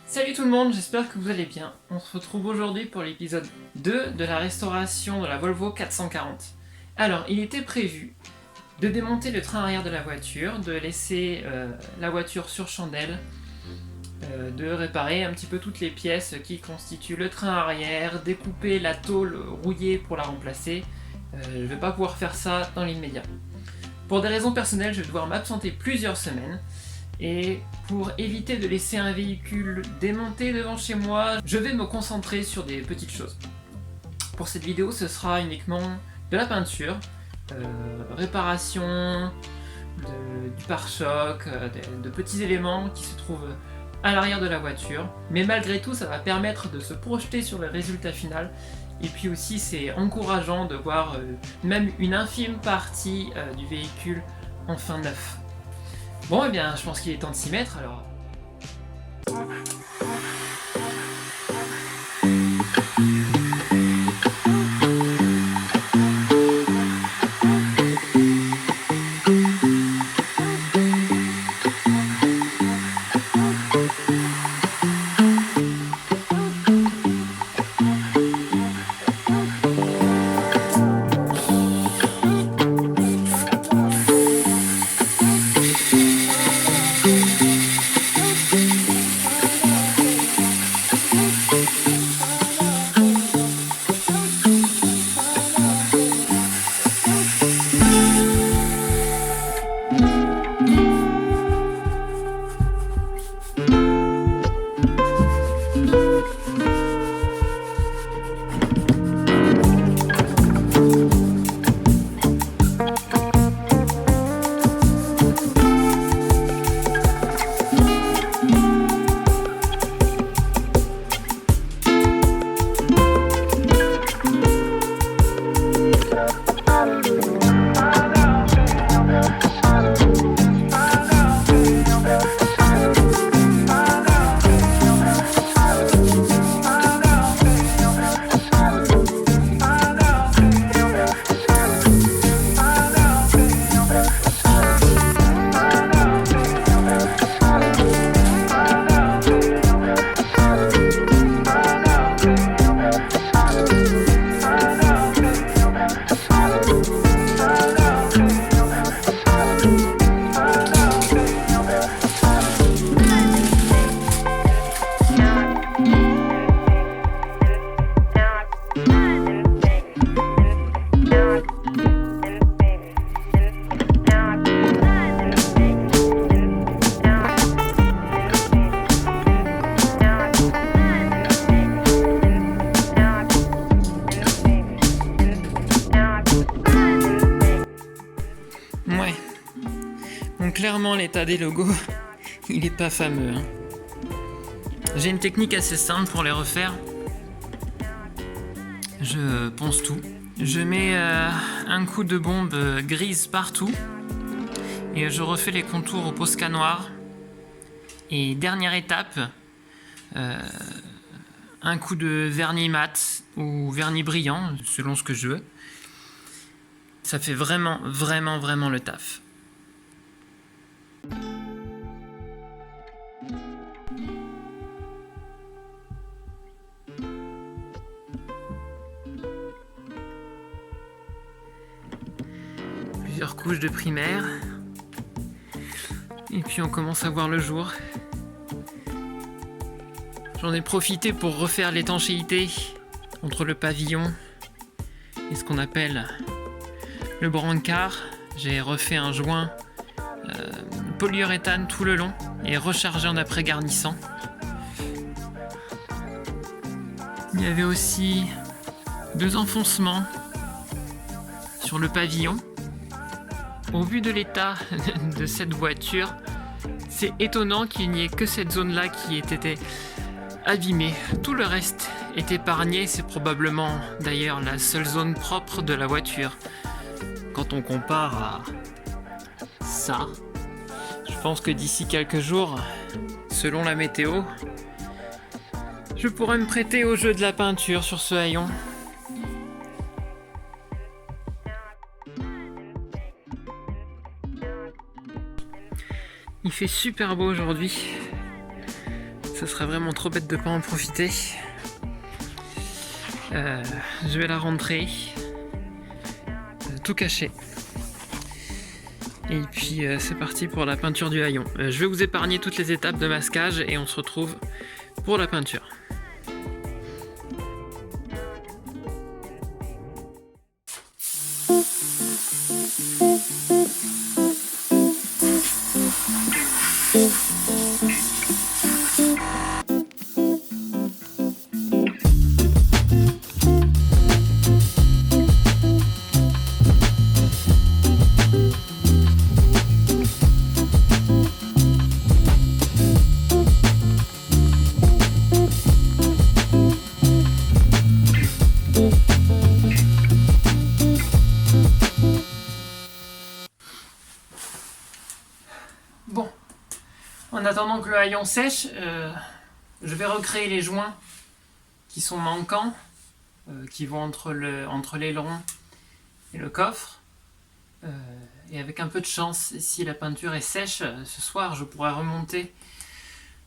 Salut tout le monde, j'espère que vous allez bien. On se retrouve aujourd'hui pour l'épisode 2 de la restauration de la Volvo 440. Alors, il était prévu de démonter le train arrière de la voiture, de laisser la voiture sur chandelle, de réparer un petit peu toutes les pièces qui constituent le train arrière, découper la tôle rouillée pour la remplacer. Je ne vais pas pouvoir faire ça dans l'immédiat. Pour des raisons personnelles, je vais devoir m'absenter plusieurs semaines. Et pour éviter de laisser un véhicule démonté devant chez moi, je vais me concentrer sur des petites choses. Pour cette vidéo, ce sera uniquement de la peinture, réparation, du pare-choc, de petits éléments qui se trouvent à l'arrière de la voiture. Mais malgré tout, ça va permettre de se projeter sur le résultat final. Et puis aussi, c'est encourageant de voir même une infime partie du véhicule enfin neuf. Bon, eh bien, je pense qu'il est temps de s'y mettre, alors... Ouais. Donc clairement, l'état des logos, il est pas fameux. Hein. J'ai une technique assez simple pour les refaire. Je ponce tout. Je mets un coup de bombe grise partout. Et je refais les contours au Posca noir. Et dernière étape, un coup de vernis mat ou vernis brillant, selon ce que je veux. Ça fait vraiment le taf. Plusieurs couches de primaire. Et puis on commence à voir le jour. J'en ai profité pour refaire l'étanchéité entre le pavillon et ce qu'on appelle le brancard. J'ai refait un joint polyuréthane tout le long et rechargé en après-garnissant. Il y avait aussi 2 enfoncements sur le pavillon. Au vu de l'état de cette voiture, c'est étonnant qu'il n'y ait que cette zone-là qui ait été abîmée. Tout le reste est épargné, c'est probablement d'ailleurs la seule zone propre de la voiture. Quand on compare à ça, je pense que d'ici quelques jours, selon la météo, je pourrais me prêter au jeu de la peinture sur ce haillon. Il fait super beau aujourd'hui. Ce serait vraiment trop bête de pas en profiter. Je vais la rentrer. Tout caché. Et puis c'est parti pour la peinture du haillon. Je vais vous épargner toutes les étapes de masquage et on se retrouve pour la peinture. Bon, en attendant que le haillon sèche, je vais recréer les joints qui sont manquants, qui vont entre l'aileron et le coffre. Et avec un peu de chance, si la peinture est sèche, ce soir je pourrai remonter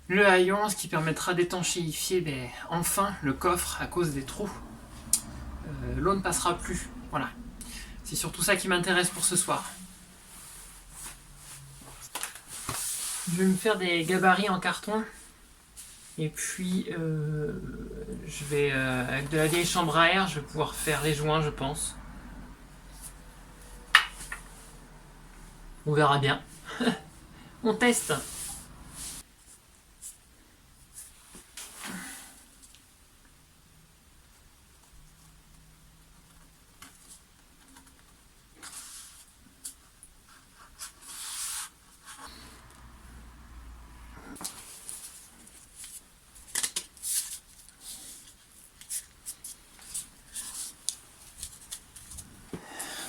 le haillon, ce qui permettra d'étanchéifier enfin le coffre à cause des trous. L'eau ne passera plus, voilà. C'est surtout ça qui m'intéresse pour ce soir. Je vais me faire des gabarits en carton. Et puis, je vais, avec de la vieille chambre à air, je vais pouvoir faire les joints, je pense. On verra bien. On teste.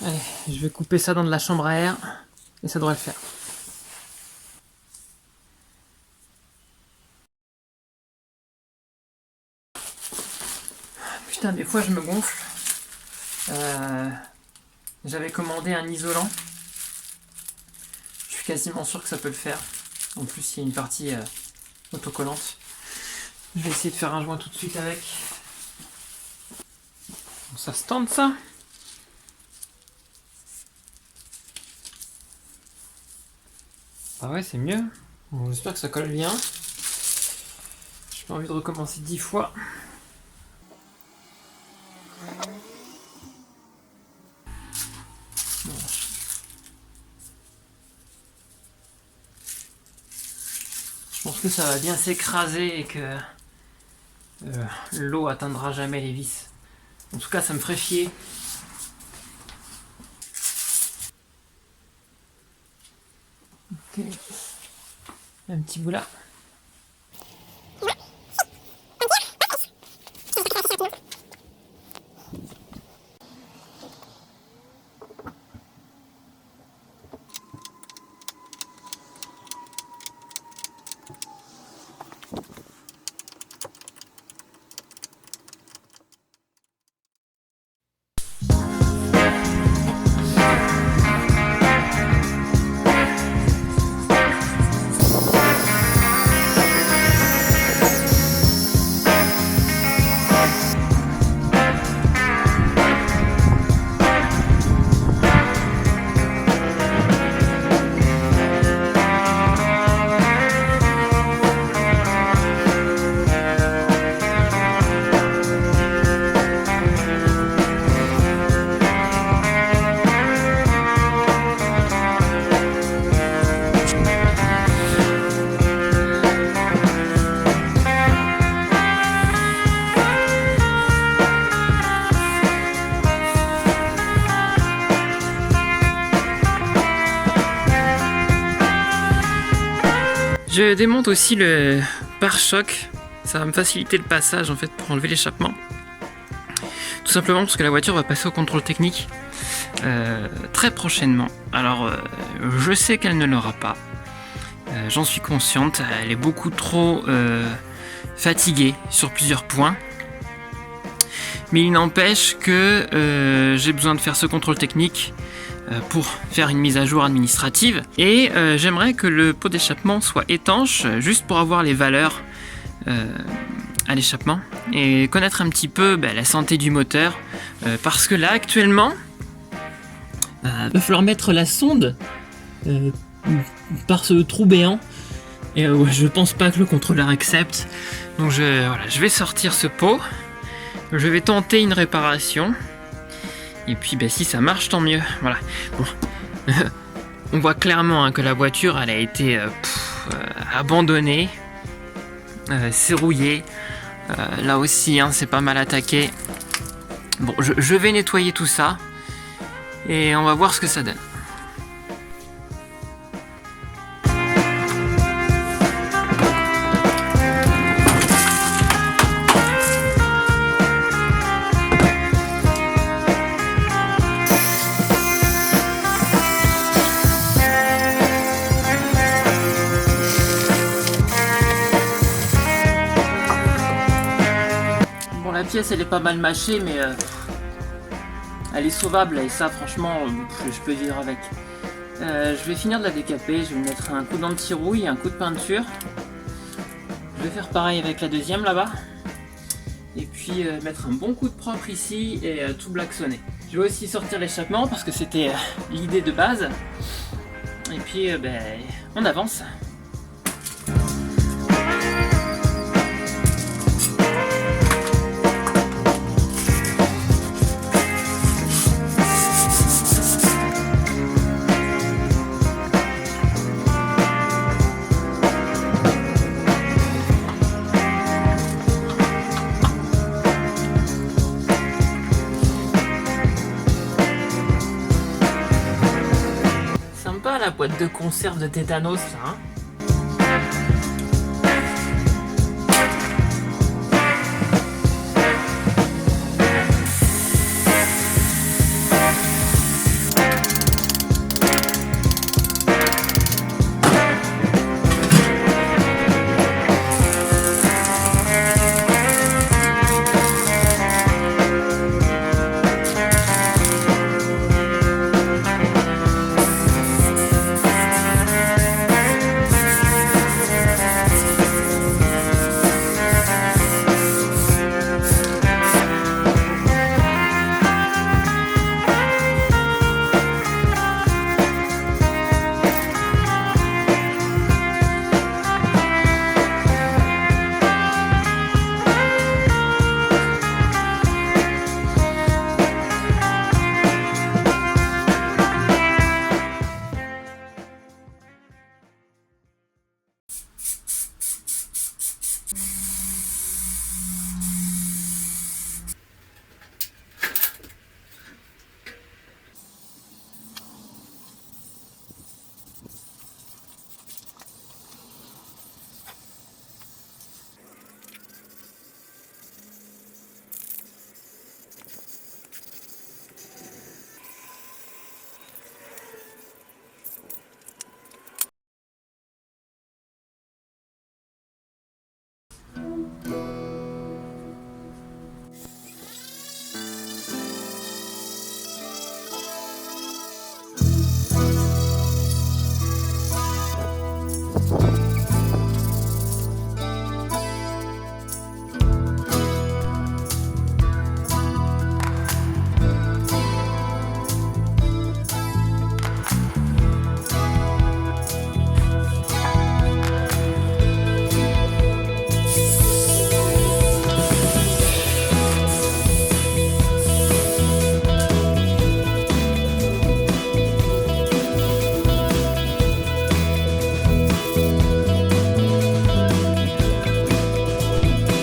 Allez, je vais couper ça dans de la chambre à air et ça devrait le faire. Putain, des fois je me gonfle. J'avais commandé un isolant. Je suis quasiment sûr que ça peut le faire. En plus, il y a une partie autocollante. Je vais essayer de faire un joint tout de suite avec. Bon, ça se tente ça. Ah ouais, c'est mieux. Bon, j'espère que ça colle bien. J'ai pas envie de recommencer 10 fois. Bon. Je pense que ça va bien s'écraser et que l'eau atteindra jamais les vis. En tout cas, ça me ferait fier. Ok. Un petit bout là. Je démonte aussi le pare-choc, ça va me faciliter le passage en fait pour enlever l'échappement. Tout simplement parce que la voiture va passer au contrôle technique très prochainement. Alors je sais qu'elle ne l'aura pas, j'en suis consciente, elle est beaucoup trop fatiguée sur plusieurs points. Mais il n'empêche que j'ai besoin de faire ce contrôle technique pour faire une mise à jour administrative. Et j'aimerais que le pot d'échappement soit étanche, juste pour avoir les valeurs à l'échappement et connaître un petit peu la santé du moteur. Parce que là, actuellement, il va falloir mettre la sonde par ce trou béant. Et je pense pas que le contrôleur accepte. Donc je vais sortir ce pot. Je vais tenter une réparation. Et puis si ça marche, tant mieux. Voilà. Bon. On voit clairement que la voiture elle a été abandonnée, serrouillée. Là aussi c'est pas mal attaqué. Bon, je vais nettoyer tout ça. Et on va voir ce que ça donne. La pièce elle est pas mal mâchée mais elle est sauvable et ça franchement je peux vivre avec. Je vais finir de la décaper, je vais mettre un coup d'anti-rouille et un coup de peinture. Je vais faire pareil avec la deuxième là-bas. Et puis mettre un bon coup de propre ici et tout blacksonner. Je vais aussi sortir l'échappement parce que c'était l'idée de base. Et puis on avance. La boîte de conserve de tétanos là.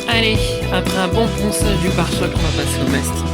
Allez, après un bon ponçage du pare-choc, on va passer au mastic.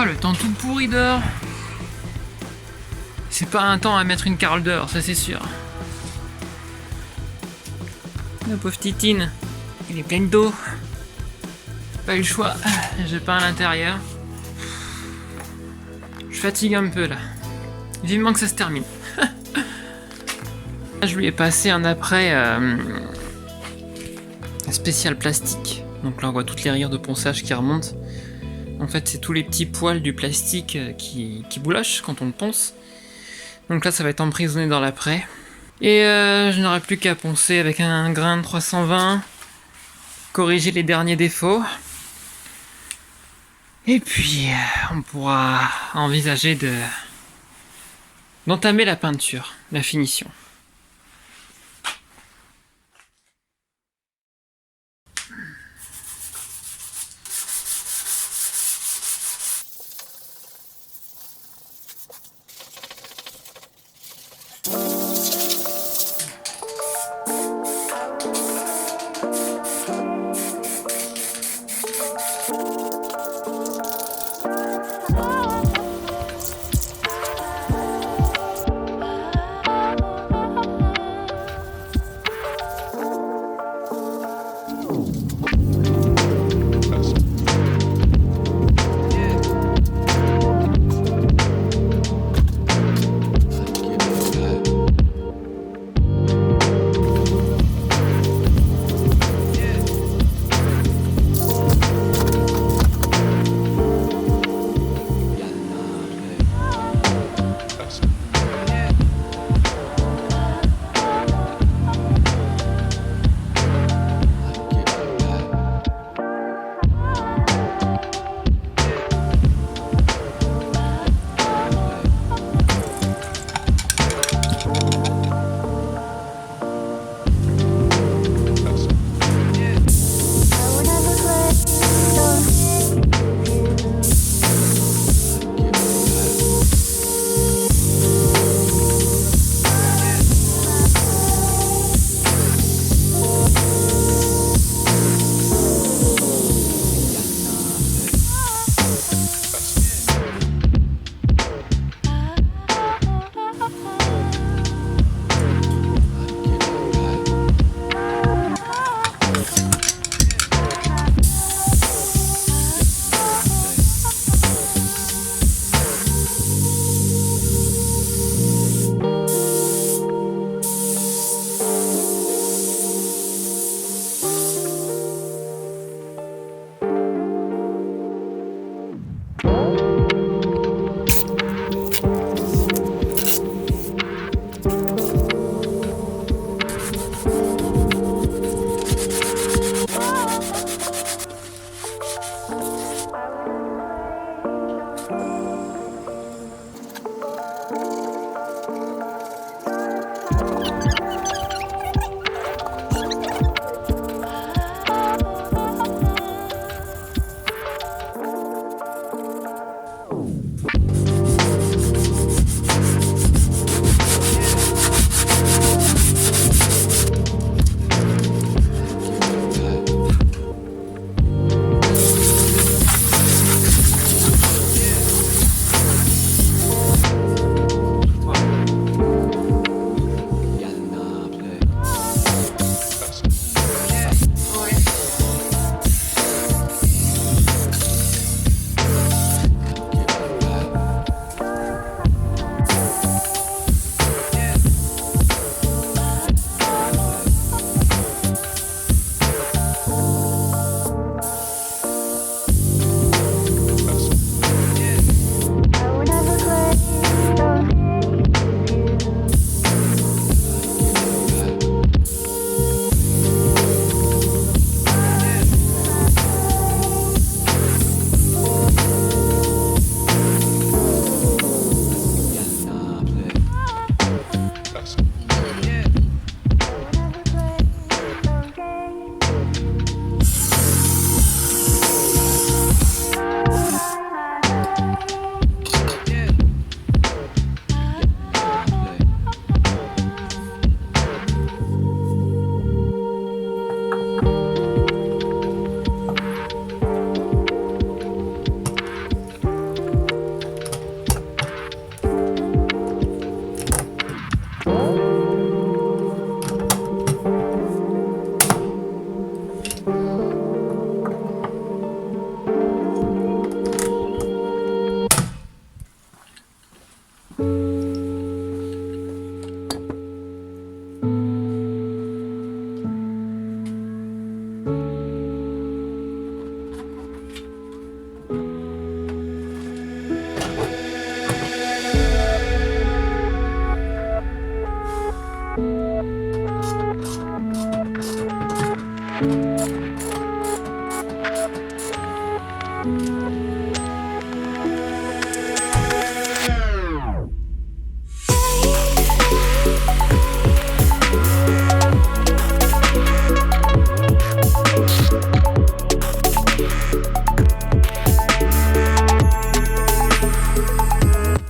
le temps tout pourri dehors. C'est pas un temps à mettre une carole dehors, ça c'est sûr. La pauvre Titine, elle est pleine d'eau. Pas eu le choix, je peins à l'intérieur. Je fatigue un peu là. Vivement que ça se termine. Je lui ai passé un après spécial plastique. Donc là on voit toutes les rayures de ponçage qui remontent. En fait c'est tous les petits poils du plastique qui boulochent quand on le ponce. Donc là ça va être emprisonné dans l'après. Et je n'aurai plus qu'à poncer avec un grain de 320. Corriger les derniers défauts. Et puis on pourra envisager d'entamer la peinture, la finition.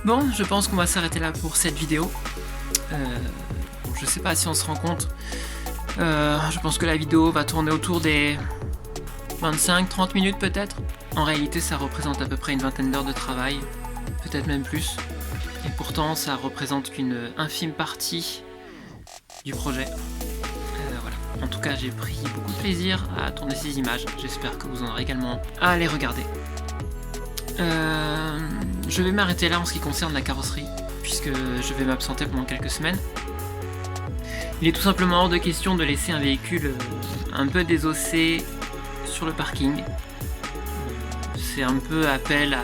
Bon, je pense qu'on va s'arrêter là pour cette vidéo. Je sais pas si on se rend compte. Je pense que la vidéo va tourner autour des 25-30 minutes peut-être. En réalité, ça représente à peu près une vingtaine d'heures de travail, peut-être même plus. Et pourtant, ça représente qu'une infime partie du projet. Voilà. En tout cas, j'ai pris beaucoup de plaisir à tourner ces images. J'espère que vous en aurez également à les regarder. Je vais m'arrêter là en ce qui concerne la carrosserie, puisque je vais m'absenter pendant quelques semaines. Il est tout simplement hors de question de laisser un véhicule un peu désossé sur le parking. C'est un peu appel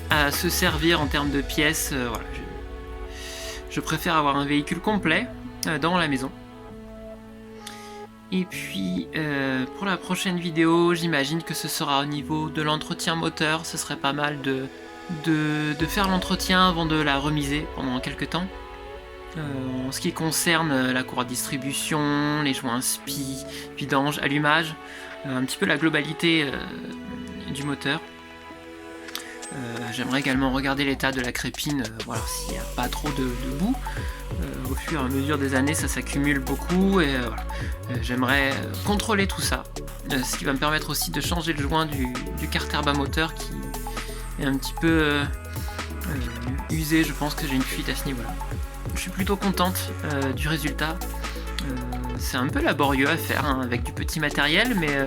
à se servir en termes de pièces. Voilà. Je préfère avoir un véhicule complet dans la maison. Et puis pour la prochaine vidéo, j'imagine que ce sera au niveau de l'entretien moteur. Ce serait pas mal de faire l'entretien avant de la remiser pendant quelques temps. En ce qui concerne la courroie de distribution, les joints spi, vidange, allumage, un petit peu la globalité du moteur. J'aimerais également regarder l'état de la crépine, voir s'il n'y a pas trop de boue. Au fur et à mesure des années, ça s'accumule beaucoup et voilà. J'aimerais contrôler tout ça, ce qui va me permettre aussi de changer le joint du carter bas moteur qui est un petit peu usé. Je pense que j'ai une fuite à ce niveau-là. Je suis plutôt contente du résultat. C'est un peu laborieux à faire hein, avec du petit matériel, mais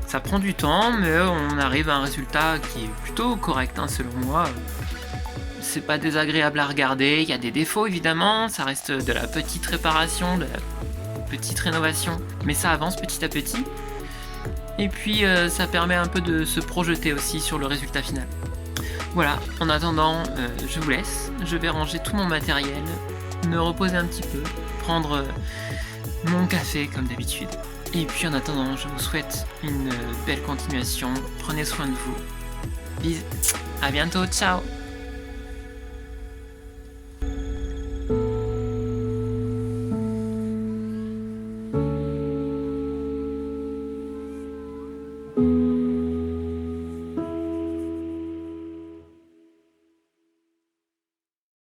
ça prend du temps, mais on arrive à un résultat qui est plutôt correct hein, selon moi. C'est pas désagréable à regarder, il y a des défauts évidemment, ça reste de la petite réparation, de la petite rénovation, mais ça avance petit à petit. Et puis ça permet un peu de se projeter aussi sur le résultat final. Voilà, en attendant, je vous laisse, je vais ranger tout mon matériel, me reposer un petit peu, prendre mon café comme d'habitude. Et puis en attendant, je vous souhaite une belle continuation, prenez soin de vous. Bisous, à bientôt, ciao.